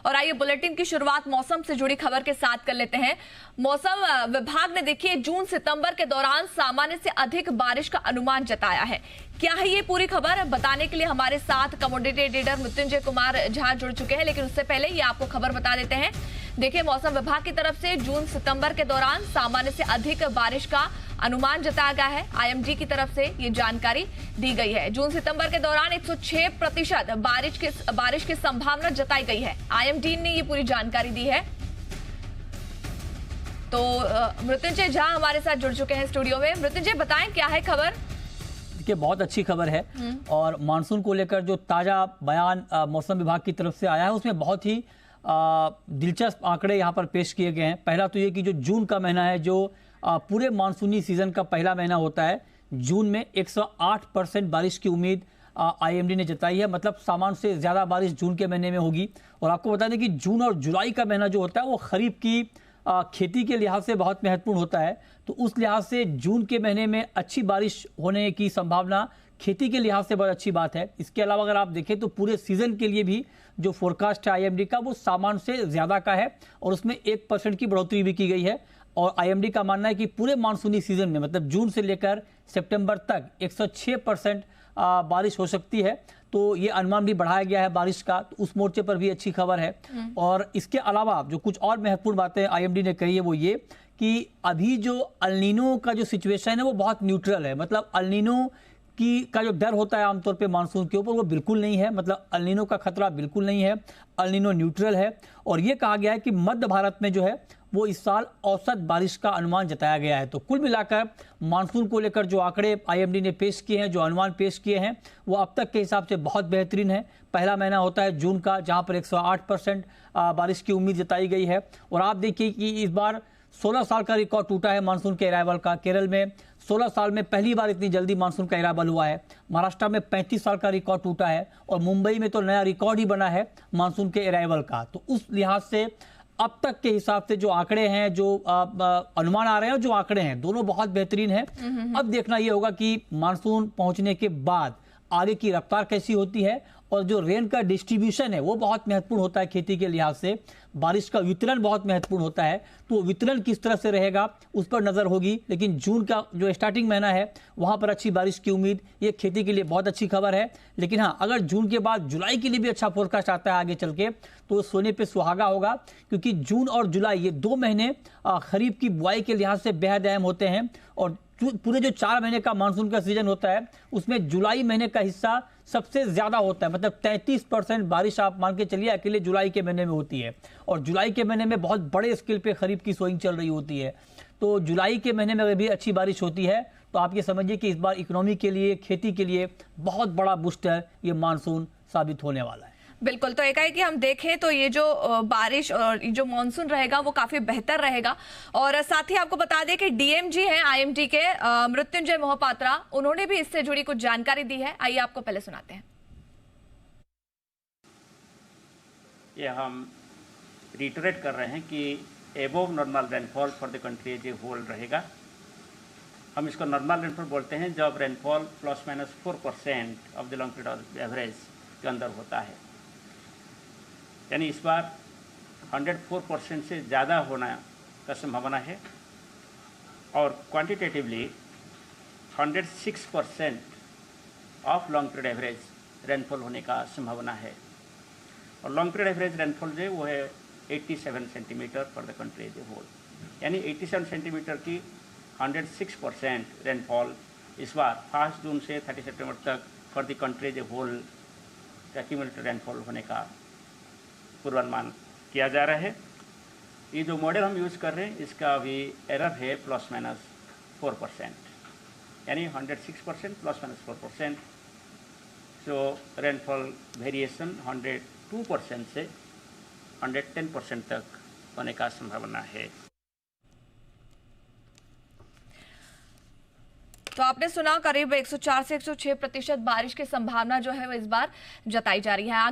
और आइए बुलेटिन की शुरुआत मौसम से जुड़ी खबर के साथ कर लेते हैं। मौसम विभाग ने देखिए जून सितंबर के दौरान सामान्य से अधिक बारिश का अनुमान जताया है। क्या है ये पूरी खबर बताने के लिए हमारे साथ कमोडिटी ट्रेडर मृत्युंजय कुमार झा जुड़ चुके हैं, लेकिन उससे पहले ये आपको खबर बता देते हैं। देखिए मौसम विभाग की तरफ से जून सितंबर के दौरान सामान्य से अधिक बारिश का अनुमान जताया गया है। आईएमडी की तरफ से ये जानकारी दी गई है। जून सितंबर के दौरान 106% बारिश की संभावना जताई गई है। आईएमडी ने ये पूरी जानकारी दी है। तो मृत्युंजय झा हमारे साथ जुड़ चुके हैं स्टूडियो में। मृत्युंजय बताएं क्या है खबर। देखिए बहुत अच्छी खबर है और मानसून को लेकर जो ताजा बयान मौसम विभाग की तरफ से आया है उसमें बहुत ही दिलचस्प आंकड़े यहाँ पर पेश किए गए हैं। पहला तो ये कि जो जून का महीना है, जो पूरे मानसूनी सीजन का पहला महीना होता है, जून में 108% बारिश की उम्मीद आईएमडी ने जताई है। मतलब सामान्य से ज़्यादा बारिश जून के महीने में होगी। और आपको बता दें कि जून और जुलाई का महीना जो होता है वो खरीफ की खेती के लिहाज से बहुत महत्वपूर्ण होता है। तो उस लिहाज से जून के महीने में अच्छी बारिश होने की संभावना खेती के लिहाज से बहुत अच्छी बात है। इसके अलावा अगर आप देखें तो पूरे सीजन के लिए भी जो फोरकास्ट है आईएमडी का वो सामान्य से ज़्यादा का है और उसमें 1% की बढ़ोतरी भी की गई है। और आईएमडी का मानना है कि पूरे मानसूनी सीजन में मतलब जून से लेकर सितंबर तक 106% बारिश हो सकती है। तो ये अनुमान भी बढ़ाया गया है बारिश का, तो उस मोर्चे पर भी अच्छी खबर है। और इसके अलावा जो कुछ और महत्वपूर्ण बातें आईएमडी ने कही है वो ये कि अभी जो अल नीनो का जो सिचुएशन है वो बहुत न्यूट्रल है। मतलब अल नीनो का जो डर होता है आमतौर पे मानसून के ऊपर वो बिल्कुल नहीं है। मतलब अल नीनो का खतरा बिल्कुल नहीं है। अल नीनो न्यूट्रल है। और ये कहा गया है कि मध्य भारत में जो है वो इस साल औसत बारिश का अनुमान जताया गया है। तो कुल मिलाकर मानसून को लेकर जो आंकड़े आईएमडी ने पेश किए हैं, जो अनुमान पेश किए हैं, वो अब तक के हिसाब से बहुत बेहतरीन है। पहला महीना होता है जून का जहां पर 108% बारिश की उम्मीद जताई गई है। और आप देखिए कि इस बार 16 साल का रिकॉर्ड टूटा है मानसून के अराइवल का। केरल में 16 साल में पहली बार इतनी जल्दी मानसून का अराइवल हुआ है। महाराष्ट्र में 35 साल का रिकॉर्ड टूटा है और मुंबई में तो नया रिकॉर्ड ही बना है मानसून के अराइवल का। तो उस लिहाज से अब तक के हिसाब से जो आंकड़े हैं, जो अनुमान आ रहे हैं, जो आंकड़े हैं, दोनों बहुत बेहतरीन हैं। अब देखना यह होगा कि मानसून पहुंचने के बाद आगे की रफ्तार कैसी होती है और जो रेन का डिस्ट्रीब्यूशन है वो बहुत महत्वपूर्ण होता है खेती के लिहाज से। बारिश का वितरण बहुत महत्वपूर्ण होता है, तो वितरण किस तरह से रहेगा उस पर नजर होगी। लेकिन जून का जो स्टार्टिंग महीना है वहां पर अच्छी बारिश की उम्मीद, ये खेती के लिए बहुत अच्छी खबर है। लेकिन हाँ, अगर जून के बाद जुलाई के लिए भी अच्छा फोरकास्ट आता है आगे चल के तो सोने पे सुहागा होगा, क्योंकि जून और जुलाई ये 2 महीने खरीफ की बुआई के लिहाज से बेहद अहम होते हैं। और पूरे जो 4 महीने का मानसून का सीजन होता है उसमें जुलाई महीने का हिस्सा सबसे ज्यादा होता है। मतलब 33% बारिश आप मान के चलिए अकेले जुलाई के महीने में होती है। और जुलाई के महीने में बहुत बड़े स्केल पे खरीफ की सोइंग चल रही होती है। तो जुलाई के महीने में अगर भी अच्छी बारिश होती है तो आप ये समझिए कि इस बार इकोनॉमी के लिए, खेती के लिए बहुत बड़ा बूस्टर ये मानसून साबित होने वाला है। बिल्कुल। तो एकाएक हम देखें तो ये जो बारिश और जो मानसून रहेगा वो काफी बेहतर रहेगा। और साथ ही आपको बता दें कि डीएमजी हैं आईएमडी के मृत्युंजय मोहपात्रा, उन्होंने भी इससे जुड़ी कुछ जानकारी दी है। आइए आपको पहले सुनाते हैं। ये हम रिटरेट कर रहे हैं कि above normal rainfall for the country as a whole रहेगा। हम इसको नॉर्मल रेनफॉल बोलते हैं जब rainfall ±4% of the long period average के अंदर होता है। यानी इस बार 104% से ज़्यादा होना का संभावना है। और quantitatively 106% of long period average rainfall होने का संभावना है। और लॉन्ग पीरियड एवरेज रेनफॉल जो है वो है 87 centimetre for the country as a whole. यानी 87 सेंटीमीटर की 106% रेनफॉल इस बार 1 जून से 30 सितंबर तक for the country as a whole का क्यूमुलेटिव रेनफॉल होने का पूर्वानुमान किया जा रहा है। ये जो मॉडल हम यूज़ कर रहे हैं इसका अभी एरर है ±4%, यानी 106% ±4%। सो रेनफॉल वेरिएशन 102% से 110% तक होने का संभावना है। तो आपने सुना करीब 104 से 106% बारिश की संभावना जो है वो इस बार जताई जा रही है। आगे